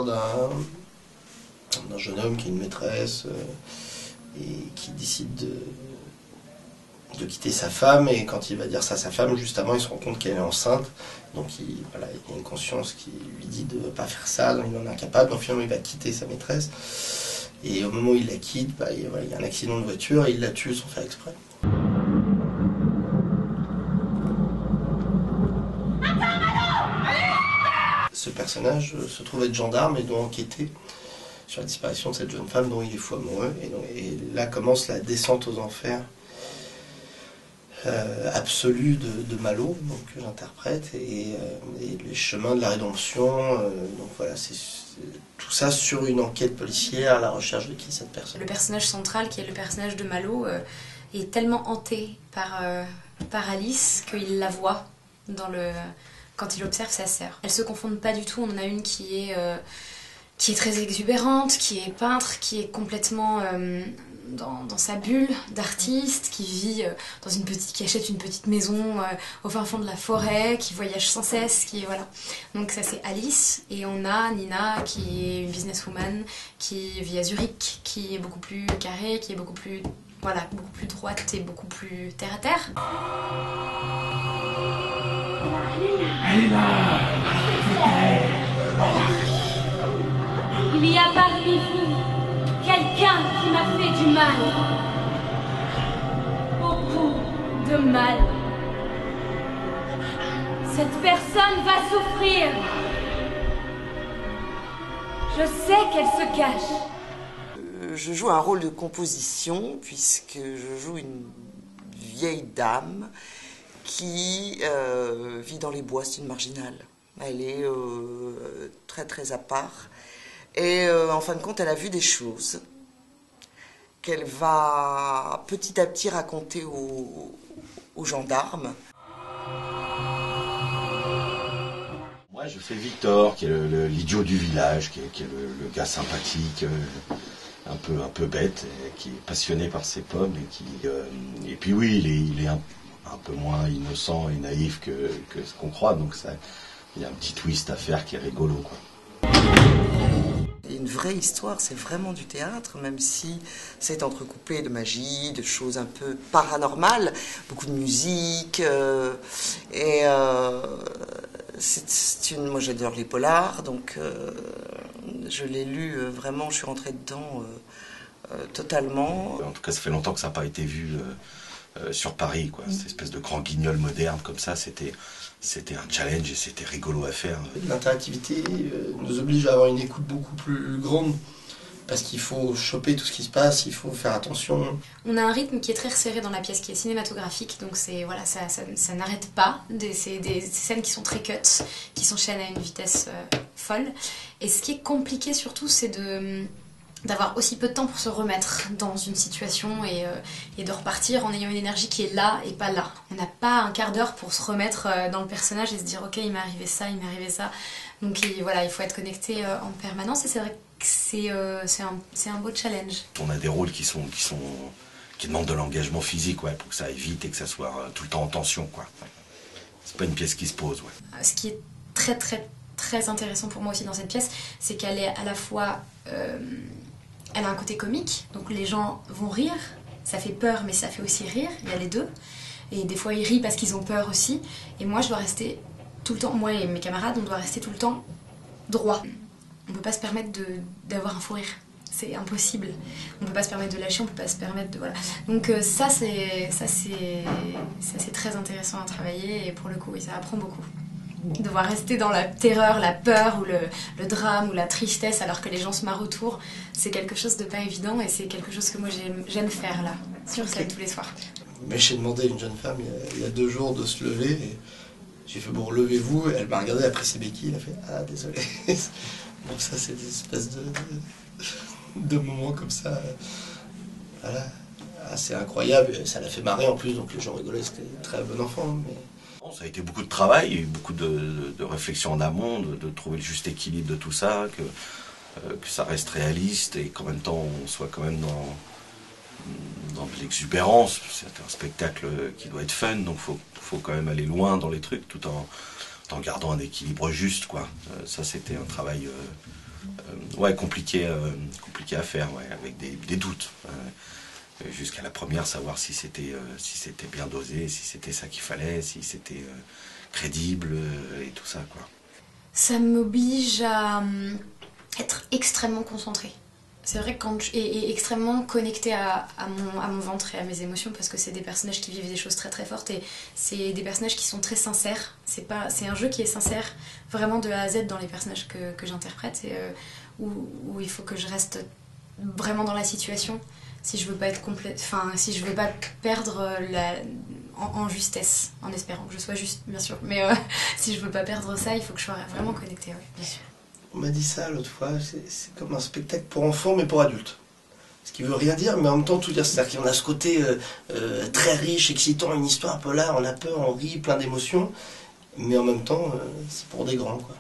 l'histoire d'un jeune homme qui a une maîtresse et qui décide de quitter sa femme, et quand il va dire ça à sa femme, juste avant il se rend compte qu'elle est enceinte, donc il y a une conscience qui lui dit de ne pas faire ça, donc il en est incapable, donc finalement il va quitter sa maîtresse, et au moment où il la quitte, il y a un accident de voiture et il la tue sans faire exprès. Ce personnage se trouve être gendarme et doit enquêter sur la disparition de cette jeune femme dont il est fou amoureux, et là commence la descente aux enfers absolue de Malo, donc que j'interprète, et les chemins de la rédemption. Donc voilà, c'est tout ça sur une enquête policière à la recherche de qui cette personne. Le personnage central, qui est le personnage de Malo, est tellement hanté par Alice qu'il la voit quand il observe sa sœur. Elles se confondent pas du tout. On en a une qui est très exubérante, qui est peintre, qui est complètement dans sa bulle d'artiste, qui vit qui achète une petite maison au fin fond de la forêt, qui voyage sans cesse, voilà. Donc ça c'est Alice, et on a Nina qui est une businesswoman, qui vit à Zurich, qui est beaucoup plus carrée, qui est beaucoup plus droite et beaucoup plus terre à terre. Il y a parmi vous quelqu'un qui m'a fait du mal. Beaucoup de mal. Cette personne va souffrir. Je sais qu'elle se cache. Je joue un rôle de composition puisque je joue une vieille dame qui vit dans les bois. C'est une marginale. Elle est très très à part. Et en fin de compte, elle a vu des choses qu'elle va petit à petit raconter aux gendarmes. Moi, je fais Victor, qui est l'idiot du village, qui est le gars sympathique, un peu bête, qui est passionné par ses pommes, et puis oui, il est un peu moins innocent et naïf que ce qu'on croit, donc il y a un petit twist à faire qui est rigolo, quoi. Une vraie histoire, c'est vraiment du théâtre, même si c'est entrecoupé de magie, de choses un peu paranormales, beaucoup de musique, moi j'adore les polars, donc je l'ai lu vraiment, je suis rentrée dedans totalement. En tout cas, ça fait longtemps que ça n'a pas été vu sur Paris, quoi. Cette espèce de grand guignol moderne comme ça, c'était un challenge et c'était rigolo à faire. L'interactivité nous oblige à avoir une écoute beaucoup plus grande, parce qu'il faut choper tout ce qui se passe, il faut faire attention. On a un rythme qui est très resserré dans la pièce, qui est cinématographique, donc ça n'arrête pas. C'est des scènes qui sont très cut, qui s'enchaînent à une vitesse folle. Et ce qui est compliqué surtout, c'est d'avoir aussi peu de temps pour se remettre dans une situation et de repartir en ayant une énergie qui est là et pas là. On n'a pas un quart d'heure pour se remettre dans le personnage et se dire ok, il m'est arrivé ça, il m'est arrivé ça. Donc voilà, il faut être connecté en permanence, et c'est vrai que c'est un beau challenge. On a des rôles qui demandent de l'engagement physique, ouais, pour que ça aille vite et que ça soit tout le temps en tension, quoi. C'est pas une pièce qui se pose, ouais. Ce qui est très très très intéressant pour moi aussi dans cette pièce, c'est qu'elle est à la fois elle a un côté comique, donc les gens vont rire, ça fait peur mais ça fait aussi rire, il y a les deux. Et des fois ils rient parce qu'ils ont peur aussi. Et moi je dois rester tout le temps, moi et mes camarades, on doit rester tout le temps droit. On ne peut pas se permettre d'avoir un fou rire, c'est impossible. On ne peut pas se permettre de lâcher, on ne peut pas se permettre de... Voilà. Donc ça c'est très intéressant à travailler, et pour le coup oui, ça apprend beaucoup. Devoir rester dans la terreur, la peur ou le drame ou la tristesse alors que les gens se marrent autour, c'est quelque chose de pas évident, et c'est quelque chose que moi j'aime faire là, sur scène tous les soirs. Mais j'ai demandé à une jeune femme il y a 2 jours de se lever, et j'ai fait bon, levez-vous, et elle m'a regardé, elle a pris ses béquilles, elle a fait ah désolé. Donc ça c'est des espèces de moments comme ça, voilà, assez incroyable, et ça l'a fait marrer en plus, donc les gens rigolaient, c'était un très bon enfant. Mais... Ça a été beaucoup de travail, et beaucoup de réflexion en amont, de trouver le juste équilibre de tout ça, que ça reste réaliste et qu'en même temps on soit quand même dans de l'exubérance. C'est un spectacle qui doit être fun, donc faut quand même aller loin dans les trucs tout en gardant un équilibre juste, quoi. Ça c'était un travail Ouais, compliqué à faire, ouais, avec des doutes. Jusqu'à la première, savoir si c'était bien dosé, si c'était ça qu'il fallait, si c'était crédible et tout ça, quoi. Ça m'oblige à être extrêmement concentrée. C'est vrai que et extrêmement connectée à mon ventre et à mes émotions, parce que c'est des personnages qui vivent des choses très très fortes et c'est des personnages qui sont très sincères. C'est un jeu qui est sincère vraiment de A à Z dans les personnages que j'interprète, et où il faut que je reste vraiment dans la situation si je veux pas être si je veux pas perdre en justesse, en espérant que je sois juste, bien sûr, mais si je veux pas perdre ça, il faut que je sois vraiment connectée, ouais, bien sûr. On m'a dit ça l'autre fois, c'est comme un spectacle pour enfants mais pour adultes. Ce qui veut rien dire, mais en même temps tout dire. C'est-à-dire qu'on a ce côté très riche, excitant, une histoire un peu là, on a peur, on rit, plein d'émotions, mais en même temps c'est pour des grands, quoi.